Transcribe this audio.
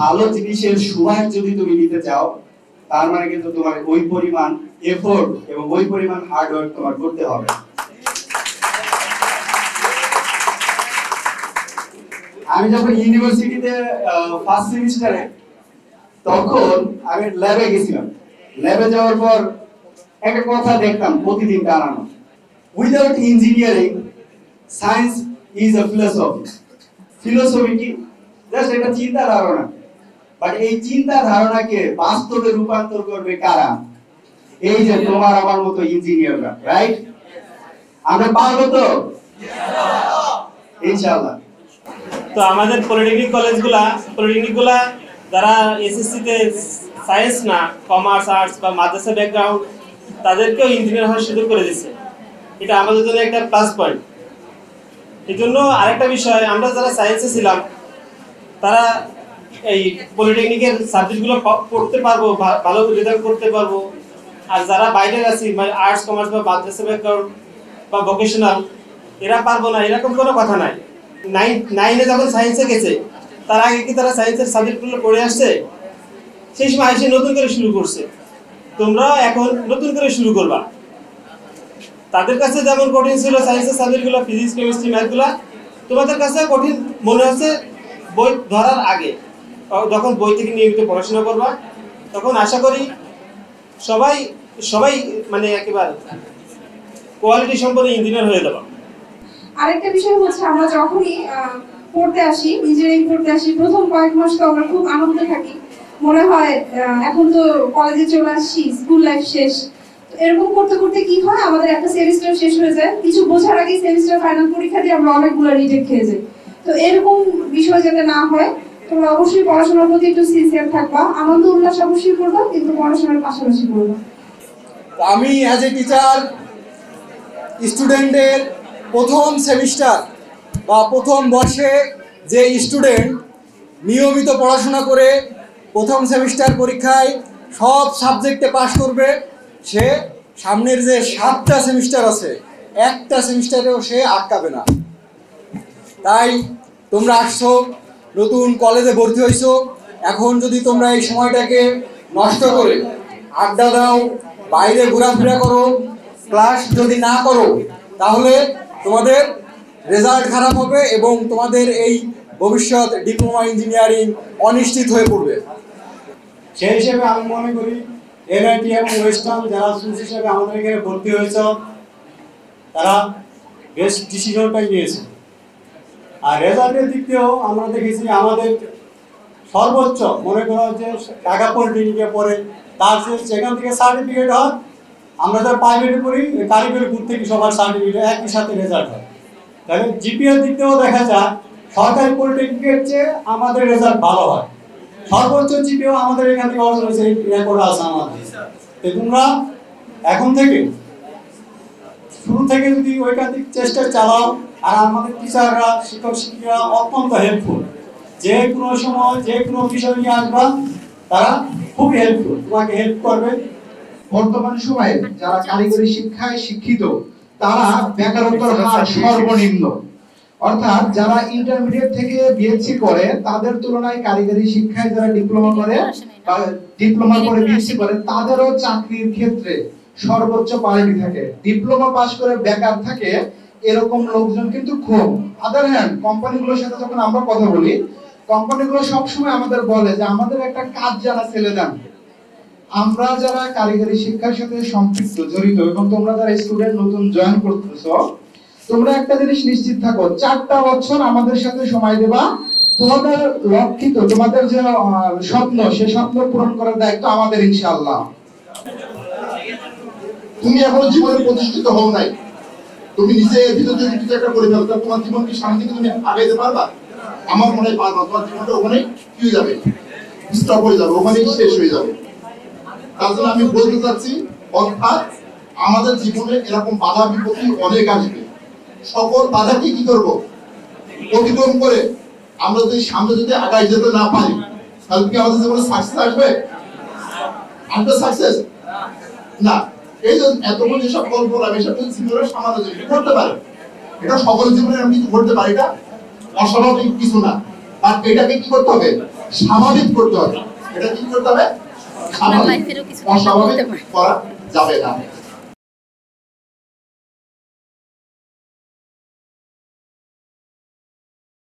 ভালো জিনিসের সুবাস যদি তুমি নিতে চাও, তার মানে কিন্তু তোমার ওই পরিমাণ এফোর্ট এবং ওই পরিমাণ হার্ড ওয়ার্ক তোমার করতে হবে। আমি যখন ইউনিভার্সিটিতে ফার্স্ট সেমিস্টারে, তখন আমি ল্যাবে গেছিলাম। ল্যাবে যাওয়ার পর একটা কথা দেখতাম প্রতিদিন দাঁড়ানো, without engineering science is a philosophy. Philosophy কি? জাস্ট একটা চিন্তা ধারণা, বাট এই চিন্তা ধারণাকে বাস্তবে রূপান্তর করবে কারা? এই যে তোমার আমার মতো ইঞ্জিনিয়াররা, রাইট? আমরা পারবো তো ইনশাআল্লাহ। তো আমাদের পলিটেকনিকগুলা যারা এসএসসি তে সায়েন্স না, কমার্স, আর্টস বা মাদ্রাসা ব্যাকগ্রাউন্ড, তাদেরকেও ইঞ্জিনিয়ার হওয়ার সুযোগ করে দিচ্ছে। এটা আমাদের জন্য একটা প্লাস পয়েন্ট। এই জন্য আরেকটা বিষয়, আমরা যারা সায়েন্সে ছিলাম তারা এই পলিটেকনিকের সাবজেক্টগুলো পড়তে পারবো, ভালো রেজাল্ট করতে পারবো। আর যারা বাইরে আছি, মানে আর্টস, কমার্স বা মাদ্রাসা ব্যাকগ্রাউন্ড বা ভোকেশনাল, এরা পারবো না, এরকম কোনো কথা নাই। নাইনে যখন সায়েন্সে গেছে, তার আগে কি তারা সায়েন্সের সাবজেক্টগুলো পড়ে আসছে? সেই সময় এসে নতুন করে শুরু করছে। তোমরা এখন নতুন করে শুরু করবা। তাদের কাছে যেমন কঠিন ছিল সায়েন্সের সাবজেক্টগুলো, ফিজিক্স, কেমিস্ট্রি, ম্যাথগুলো, তোমাদের কাছে কঠিন মনে হচ্ছে বই ধরার আগে। যখন বই থেকে নিয়মিত পড়াশোনা করবা, তখন আশা করি সবাই মানে একেবারে কোয়ালিটি সম্পন্ন ইঞ্জিনিয়ার হয়ে যাবে। আরেকটা বিষয় হচ্ছে, আমরা যখনই পড়তে আসি, ইঞ্জিনিয়ারিং পড়তে আসি, প্রথম কয়েক মাস তো আমরা খুব আনন্দে থাকি, মনে হয় এখন তো কলেজে চলে আসছি, স্কুল লাইফ শেষ। এরকম করতে করতে কি হয়, আমাদের একটা সেমিস্টার শেষ হয়ে যায়, কিছু বোঝার আগে সেমিস্টার ফাইনাল পরীক্ষা দিয়ে আমরা অনেকগুলো রিজেক্ট খেয়ে যাই। তো এরকম বিষয় যাতে না হয়, তোমরা অবশ্যই পড়াশোনার প্রতি একটু সিনসিয়ার থাকবা, আনন্দ উল্লাস অবশ্যই করবা, কিন্তু পড়াশোনার পাশাপাশি করবা। আমি অ্যাজ এ টিচার স্টুডেন্টের প্রথম সেমিস্টার বা প্রথম বর্ষে যে স্টুডেন্ট নিয়মিত পড়াশোনা করে প্রথম সেমিস্টার পরীক্ষায় সব সাবজেক্টে পাস করবে, সে সামনের যে 7টা সেমিস্টার আছে, একটা সেমিস্টারেও সে আটকাবে না। তাই তোমরা আসছো, নতুন কলেজে ভর্তি হয়েছো, এখন যদি তোমরা এই সময়টাকে নষ্ট করে আড্ডা দাও, বাইরে ঘোরাফেরা করো, ক্লাস যদি না করো, তাহলে তোমাদের রেজাল্ট খারাপ হবে এবং তোমাদের এই ভবিষ্যৎ ডিপ্লোমা ইঞ্জিনিয়ারিং অনিশ্চিত হয়ে পড়বে। সেই হিসেবে আমি মনে করি এনআইটি এবং ওয়েস্টার্ন যারা স্টুডেন্ট হিসেবে আমাদের এখানে ভর্তি হয়েছে, তারা বেস্ট ডিসিশনটাই নিয়েছে। আর রেজাল্টের দিক দিয়েও আমরা দেখেছি আমাদের সর্বোচ্চ মনে করা যে ঢাকা পলিটেকনিকে পড়ে, তার সেখান থেকে সার্টিফিকেট হয়। আমরা যারা প্রাইভেটে পড়ি, কারিগরি বুথ থেকে সবার সার্টিফিকেট একই সাথে রেজাল্ট হয়। তাহলে জিপিএর দিক দিয়েও দেখা যায় সরকারি পলিটেকনিকের চেয়ে আমাদের রেজাল্ট ভালো হয়। সর্বোচ্চ জিপিও আমাদের এখান থেকে অর্জন হয়েছে, রেকর্ড আছে আমাদের। তো তোমরা এখন থেকে শুরু থেকে যদি ওইখান থেকে চেষ্টা চালাও, আর আমাদের টিচাররা, শিক্ষক শিক্ষিকারা অত্যন্ত হেল্পফুল, যে কোনো সময় যে কোনো বিষয় নিয়ে আসবা, তারা খুবই হেল্পফুল, তোমাকে হেল্প করবে। বর্তমান সময়ে যারা কারিগরি শিক্ষায় শিক্ষিত, তারা বেকারত্বের হার সর্বনিম্ন। অর্থাৎ যারা ইন্টারমিডিয়েট থেকে বিএসসি করে, তাদের তুলনায় কারিগরি শিক্ষায় যারা ডিপ্লোমা করে বা ডিপ্লোমা করে বিএসসি করে, তাদেরও চাকরির ক্ষেত্রে সর্বোচ্চ পারিটি থাকে। ডিপ্লোমা পাস করে বেকার থাকে এরকম লোকজন কিন্তু কম। আদার হ্যান্ড কোম্পানিগুলোর সাথে যখন আমরা কথা বলি, কোম্পানিগুলো সবসময় আমাদের বলে যে আমাদের একটা কাজ যারা ছেলে দেন। আমরা যারা কারিগরি শিক্ষার সাথে সম্পৃক্ত, জড়িত, এবং তোমরা যারা স্টুডেন্ট নতুন জয়েন করতেছো, তোমরা একটা জিনিস নিশ্চিত থাকো, 4টা বছর আমাদের সাথে সময় দেবা। তোমাদের লক্ষিত, তোমাদের যে স্বপ্ন, সে স্বপ্ন পূরণ করার দায়িত্ব আমাদের ইনশাআল্লাহ। তুমি এখনো জীবনে প্রতিষ্ঠিত হও নাই, তুমি নিজে ভিতর যদি কিছু একটা করে ফেলো, তোমার জীবন কি সামনে দিকে তুমি আগাইতে পারবা? আমার মনে হয় পারবা। তোমার জীবনটা ওখানে কি হয়ে যাবে, স্টপ হয়ে যাবে, ওখানেই শেষ হয়ে যাবে। তার জন্য আমি বলতে চাচ্ছি, অর্থাৎ আমাদের জীবনে এরকম বাধা বিপত্তি অনেক আসবে। সকল বাধাকে কি করব? অতিক্রম করে আমরা যদি সামনে যদি আগায় যেতে না পারি, তাহলে কি আমাদের জীবনে সাকসেস আসবে? আসবে সাকসেস না। এই যে এতক্ষণ যেসব গল্প বললাম, এসব যদি জীবনের সামান্য জিনিস ঘটতে পারে, এটা সকল জীবনে এরকম কিছু ঘটতে পারে, এটা অস্বাভাবিক কিছু না। আর এটাকে কি করতে হবে? স্বাভাবিক করতে হবে। এটা কি করতে হবে? স্বাভাবিক, অস্বাভাবিক করা যাবে না।